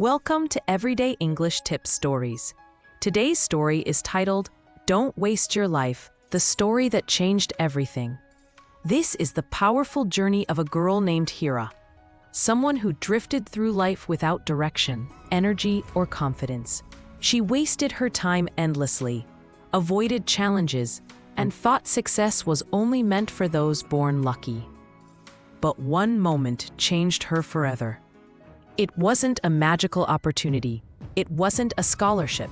Welcome to Everyday English Tip Stories. Today's story is titled, Don't Waste Your Life, the Story That Changed Everything. This is the powerful journey of a girl named Hira, someone who drifted through life without direction, energy, or confidence. She wasted her time endlessly, avoided challenges, and thought success was only meant for those born lucky. But one moment changed her forever. It wasn't a magical opportunity. It wasn't a scholarship.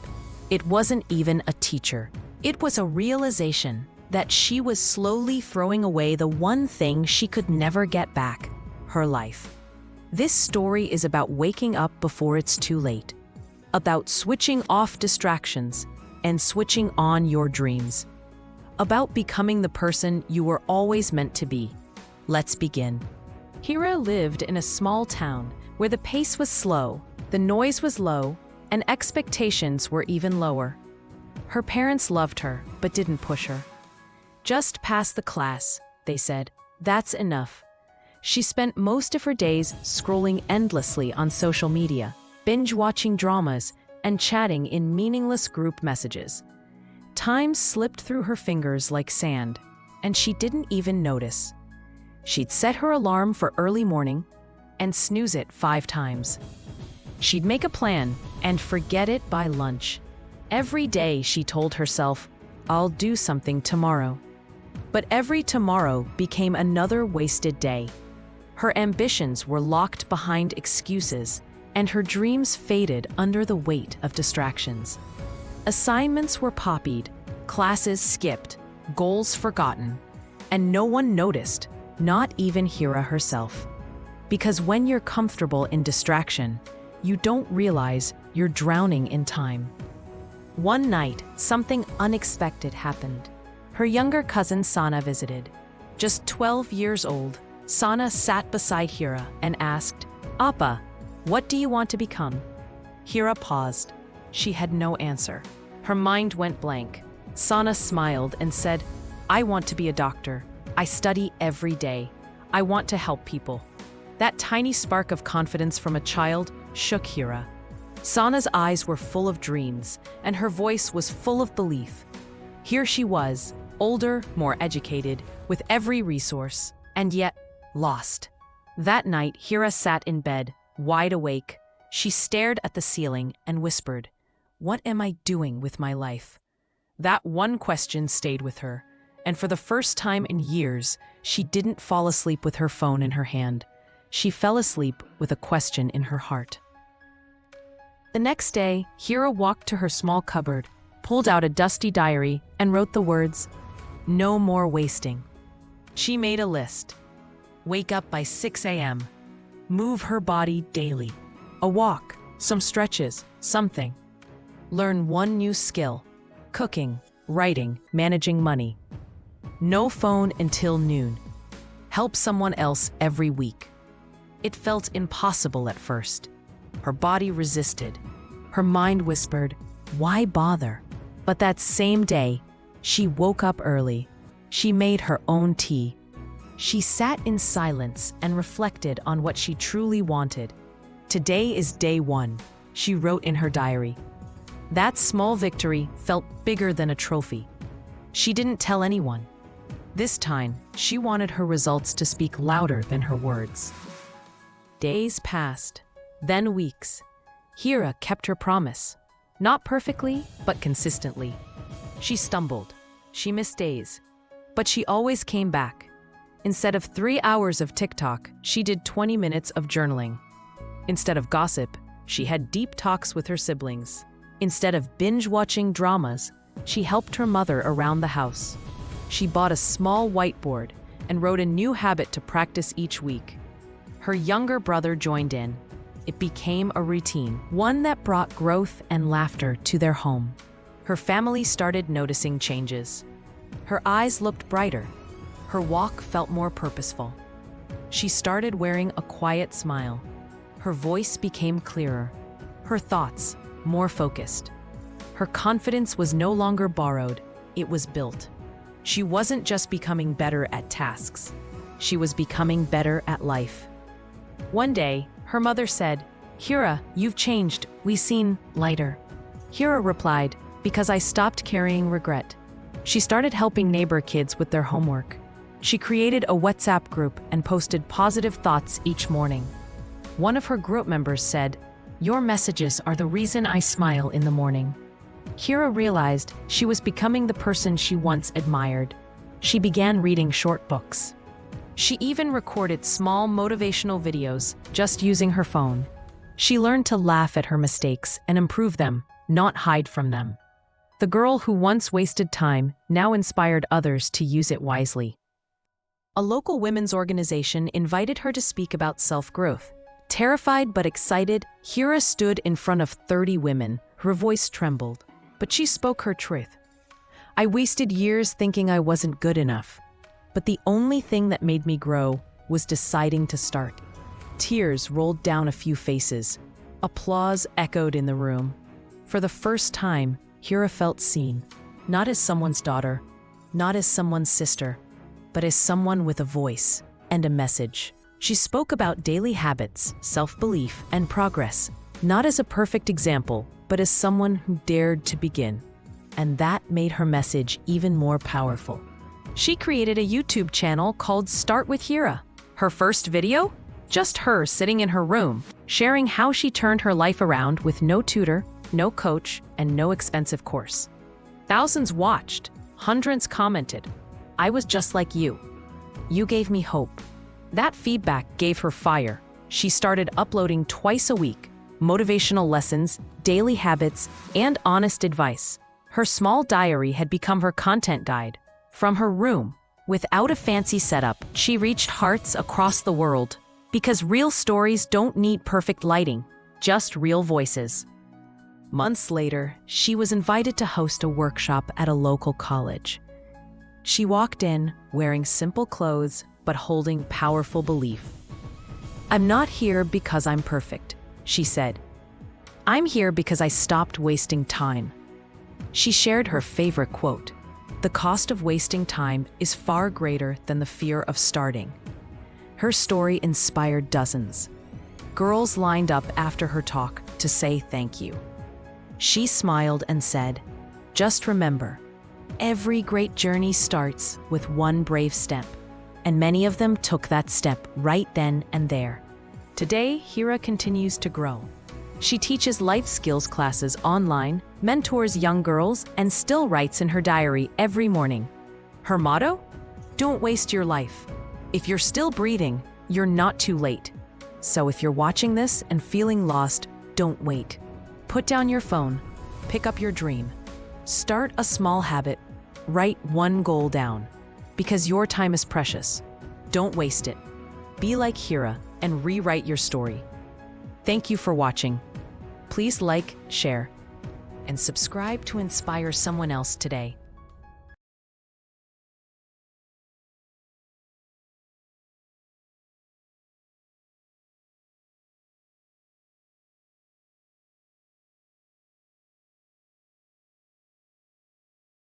It wasn't even a teacher. It was a realization that she was slowly throwing away the one thing she could never get back, her life. This story is about waking up before it's too late, about switching off distractions and switching on your dreams, about becoming the person you were always meant to be. Let's begin. Hira lived in a small town where the pace was slow, the noise was low, and expectations were even lower. Her parents loved her, but didn't push her. Just pass the class, they said. That's enough. She spent most of her days scrolling endlessly on social media, binge-watching dramas, and chatting in meaningless group messages. Time slipped through her fingers like sand, and she didn't even notice. She'd set her alarm for early morning and snooze it 5 times. She'd make a plan and forget it by lunch. Every day she told herself, I'll do something tomorrow. But every tomorrow became another wasted day. Her ambitions were locked behind excuses, and her dreams faded under the weight of distractions. Assignments were copied, classes skipped, goals forgotten, and no one noticed, not even Hira herself. Because when you're comfortable in distraction, you don't realize you're drowning in time. One night, something unexpected happened. Her younger cousin Sana visited. Just 12 years old, Sana sat beside Hira and asked, Appa, what do you want to become? Hira paused. She had no answer. Her mind went blank. Sana smiled and said, I want to be a doctor. I study every day. I want to help people. That tiny spark of confidence from a child shook Hira. Sana's eyes were full of dreams, and her voice was full of belief. Here she was, older, more educated, with every resource, and yet lost. That night, Hira sat in bed, wide awake. She stared at the ceiling and whispered, What am I doing with my life? That one question stayed with her. And for the first time in years, she didn't fall asleep with her phone in her hand. She fell asleep with a question in her heart. The next day, Hira walked to her small cupboard, pulled out a dusty diary, and wrote the words, No more wasting. She made a list. Wake up by 6 a.m. Move her body daily. A walk, some stretches, something. Learn one new skill. Cooking, writing, managing money. No phone until noon. Help someone else every week. It felt impossible at first. Her body resisted. Her mind whispered, Why bother? But that same day, she woke up early. She made her own tea. She sat in silence and reflected on what she truly wanted. Today is day 1, she wrote in her diary. That small victory felt bigger than a trophy. She didn't tell anyone. This time, she wanted her results to speak louder than her words. Days passed, then weeks. Hira kept her promise. Not perfectly, but consistently. She stumbled. She missed days. But she always came back. Instead of 3 hours of TikTok, she did 20 minutes of journaling. Instead of gossip, she had deep talks with her siblings. Instead of binge-watching dramas, she helped her mother around the house. She bought a small whiteboard and wrote a new habit to practice each week. Her younger brother joined in. It became a routine, one that brought growth and laughter to their home. Her family started noticing changes. Her eyes looked brighter. Her walk felt more purposeful. She started wearing a quiet smile. Her voice became clearer. Her thoughts more focused. Her confidence was no longer borrowed, it was built. She wasn't just becoming better at tasks. She was becoming better at life. One day, her mother said, "Hira, you've changed. We seen lighter." Hira replied, "Because I stopped carrying regret." She started helping neighbor kids with their homework. She created a WhatsApp group and posted positive thoughts each morning. One of her group members said, "Your messages are the reason I smile in the morning." Hira realized she was becoming the person she once admired. She began reading short books. She even recorded small motivational videos just using her phone. She learned to laugh at her mistakes and improve them, not hide from them. The girl who once wasted time now inspired others to use it wisely. A local women's organization invited her to speak about self-growth. Terrified but excited, Hira stood in front of 30 women. Her voice trembled, but she spoke her truth. "I wasted years thinking I wasn't good enough, but the only thing that made me grow was deciding to start." Tears rolled down a few faces. Applause echoed in the room. For the first time, Hira felt seen, not as someone's daughter, not as someone's sister, but as someone with a voice and a message. She spoke about daily habits, self-belief, and progress, not as a perfect example, but as someone who dared to begin. And that made her message even more powerful. She created a YouTube channel called Start with Hira. Her first video? Just her sitting in her room, sharing how she turned her life around with no tutor, no coach, and no expensive course. Thousands watched, hundreds commented. "I was just like you. You gave me hope." That feedback gave her fire. She started uploading twice a week, motivational lessons, daily habits, and honest advice. Her small diary had become her content guide. From her room, without a fancy setup, she reached hearts across the world. Because real stories don't need perfect lighting, just real voices. Months later, she was invited to host a workshop at a local college. She walked in, wearing simple clothes, but holding powerful belief. "I'm not here because I'm perfect," she said. "I'm here because I stopped wasting time." She shared her favorite quote, "The cost of wasting time is far greater than the fear of starting." Her story inspired dozens. Girls lined up after her talk to say thank you. She smiled and said, "Just remember, every great journey starts with one brave step." And many of them took that step right then and there. Today, Hira continues to grow. She teaches life skills classes online, mentors young girls, and still writes in her diary every morning. Her motto? Don't waste your life. If you're still breathing, you're not too late. So if you're watching this and feeling lost, don't wait. Put down your phone, pick up your dream. Start a small habit, write one goal down. Because your time is precious. Don't waste it. Be like Hira and rewrite your story. Thank you for watching. Please like, share, and subscribe to inspire someone else today.